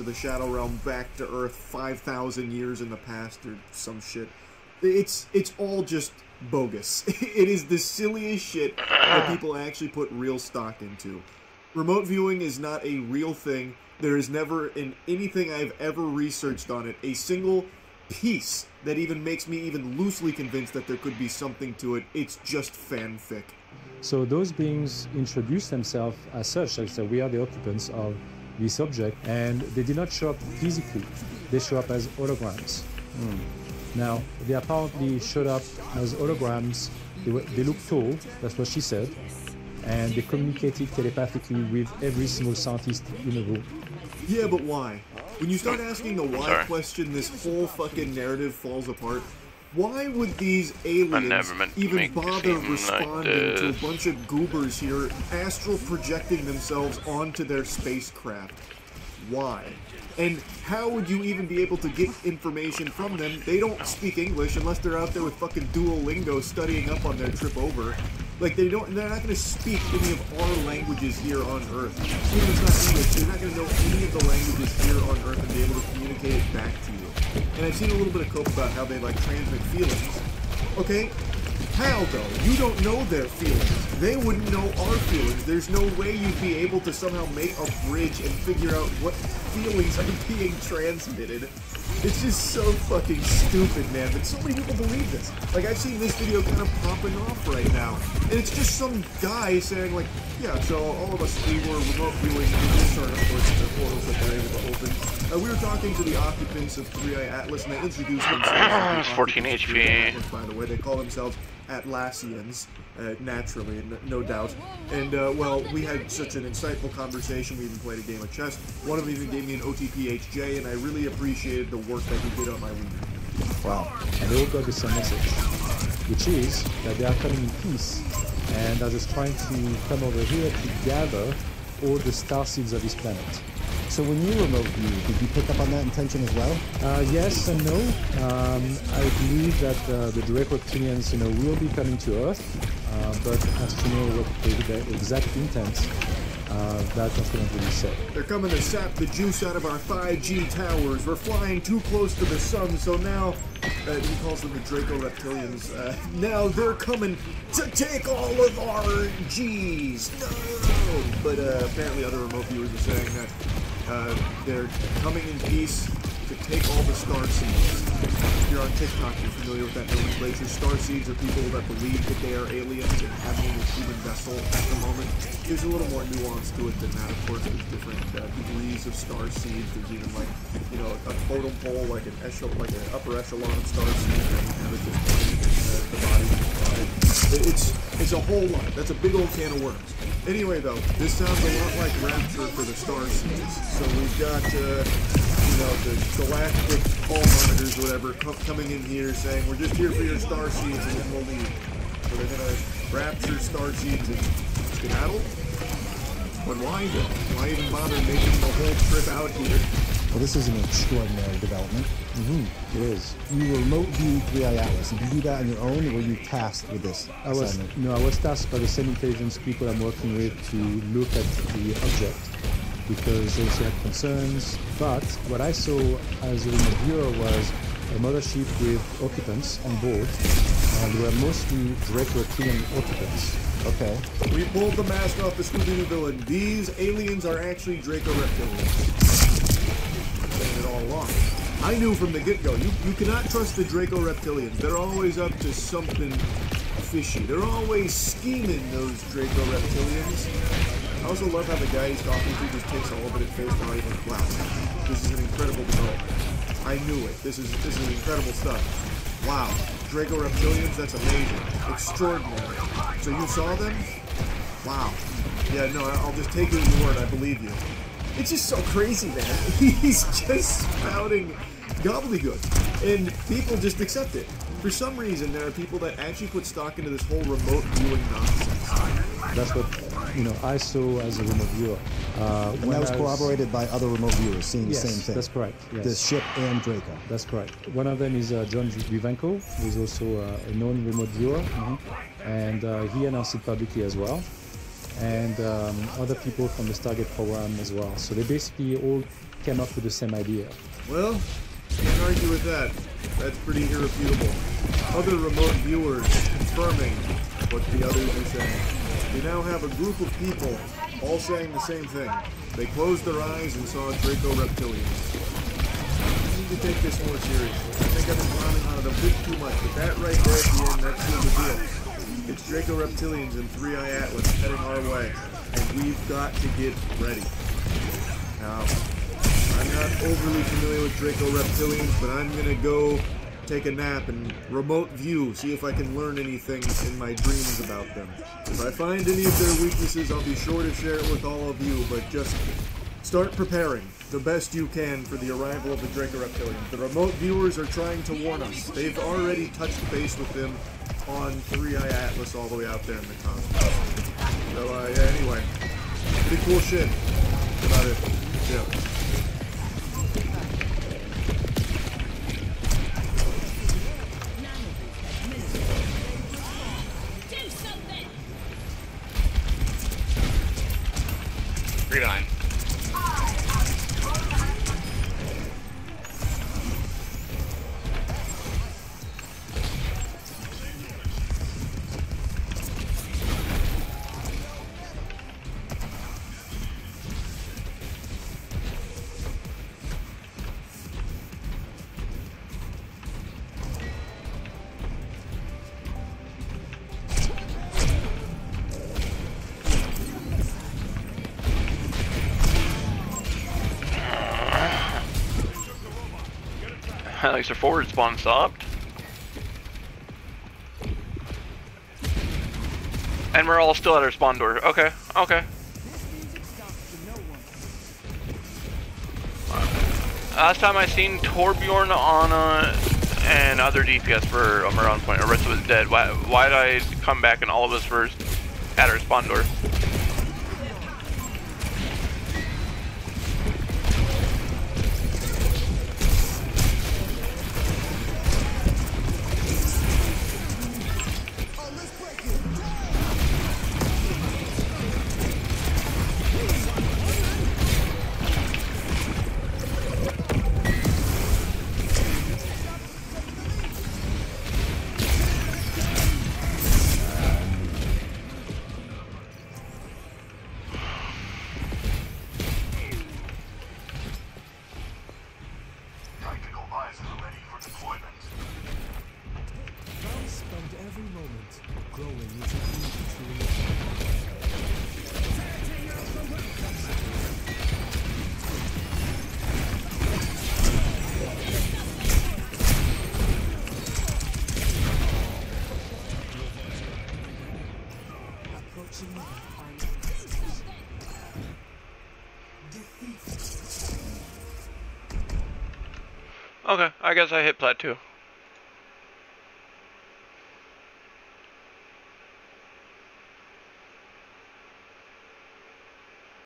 of the Shadow Realm back to Earth 5,000 years in the past or some shit. It's all just bogus. It is the silliest shit that people actually put real stock into. Remote viewing is not a real thing. There is never, in anything I've ever researched on it, a single piece that even makes me even loosely convinced that there could be something to it. It's just fanfic. So those beings introduce themselves as such, like so we are the occupants of this object, and they did not show up physically. They show up as holograms. Now, they apparently showed up as holograms. They look tall, that's what she said, and they communicated telepathically with every single scientist in the room. Yeah, but why? When you start asking the why question, this whole fucking narrative falls apart. Why would these aliens even bother responding to a bunch of goobers here astral projecting themselves onto their spacecraft? Why? And how would you even be able to get information from them? They don't speak English unless they're out there with fucking Duolingo studying up on their trip over. Like, they're not going to speak any of our languages here on Earth. Even if it's not English, they're not going to know any of the languages here on Earth and be able to communicate it back to you. And I've seen a little bit of cope about how they, like, transmit feelings. Okay? How, though? You don't know their feelings. They wouldn't know our feelings. There's no way you'd be able to somehow make a bridge and figure out what feelings are being transmitted. It's just so fucking stupid, man. But so many people believe this. Like, I've seen this video kind of popping off right now. And it's just some guy saying, like, yeah, so all of us, we were remote viewing this sort of course, the portals that they're able to open. We were talking to the occupants of 3i Atlas, and they introduced themselves. 14 HP. Atlas, by the way, they call themselves Atlassians, naturally, no doubt. And, well, we had such an insightful conversation. We even played a game of chess. One of them even gave me an OTPHJ, and I really appreciated the work that he did on my Wii. Wow. And they all got the same message, which is that they are coming in peace, and are just trying to come over here to gather all the star seeds of this planet. So when you remote view, did you pick up on that intention as well? Yes and no. I believe that the direct reptilians, will be coming to Earth, but as to know what the exact intent, that I cannot really say. They're coming to sap the juice out of our 5G towers. We're flying too close to the sun, so now, he calls them the Draco Reptilians, now they're coming to take all of our Gs. No! But apparently other remote viewers are saying that they're coming in peace to take all the star seeds. If you're on TikTok, you're familiar with that nomenclature. Star seeds are people that believe that they are aliens and having a human vessel at the moment. There's a little more nuance to it than that. Of course, there's different degrees of star seeds. There's even like, a totem pole, like an upper echelon of star seeds that you have at this point in the body. It's a whole lot. That's a big old can of worms. Anyway, though, this sounds a lot like Rapture for the star seeds. So we've got, the galactic ball monitors, whatever, coming in here saying, we're just here for your star seeds and then we'll leave. So they're going to rapture star seeds and skedaddle? But why then? Why even bother making the whole trip out here? Well, this is an extraordinary development. It is. You remote view 3i Atlas. Did you do that on your own, or were you tasked with this assignment? I was tasked by the same intelligence people I'm working with to look at the object, because they also had concerns. But what I saw as a remote viewer was a mothership with occupants on board, and they were mostly direct reptilian occupants. Okay. We pulled the mask off the Scooby-Doo villain. These aliens are actually Draco Reptilians. I'm saying it all along. I knew from the get-go, you cannot trust the Draco Reptilians. They're always up to something fishy. They're always scheming, those Draco Reptilians. I also love how the guy he's talking to just takes all of it at face value and wow. This is an incredible development. I knew it. This is incredible stuff. Wow. Draco Reptilians, that's amazing. Extraordinary. So you saw them? Wow. Yeah, no, I'll just take it as your word. I believe you. It's just so crazy, man. He's just spouting gobbledygook, and people just accept it. For some reason, there are people that actually put stock into this whole remote viewing nonsense. That's what I saw as a remote viewer. And that was corroborated by other remote viewers seeing the same thing. That's correct. Yes. The ship and Draco. That's correct. One of them is John Vivanco, who is also a known remote viewer, and he announced it publicly as well. and other people from the Stargate program as well. So they basically all came up with the same idea. Well, can't argue with that. That's pretty irrefutable. Other remote viewers confirming what the others are saying. We now have a group of people all saying the same thing. They closed their eyes and saw Draco reptilians. I need to take this more seriously. I think I've been clowning on it a bit too much, but that right there at the end, that's still the deal. It's Draco reptilians and 3-Eye Atlas heading our way, and we've got to get ready. Now, I'm not overly familiar with Draco reptilians, but I'm gonna go take a nap and remote view, see if I can learn anything in my dreams about them. If I find any of their weaknesses, I'll be sure to share it with all of you, but just start preparing the best you can for the arrival of the Draco reptilians. The remote viewers are trying to warn us. They've already touched base with them on 3-Eye Atlas all the way out there in the cosmos. So, yeah, anyway. Pretty cool shit. That's about it. Yeah. Reline. At least their forward spawn stopped. And we're all still at our spawn door. Okay, okay. Last time I seen Torbjorn, Anna, and other DPS for around point. Arista was dead. Why did I come back and all of us were at our spawn door? Okay, I guess I hit plateau.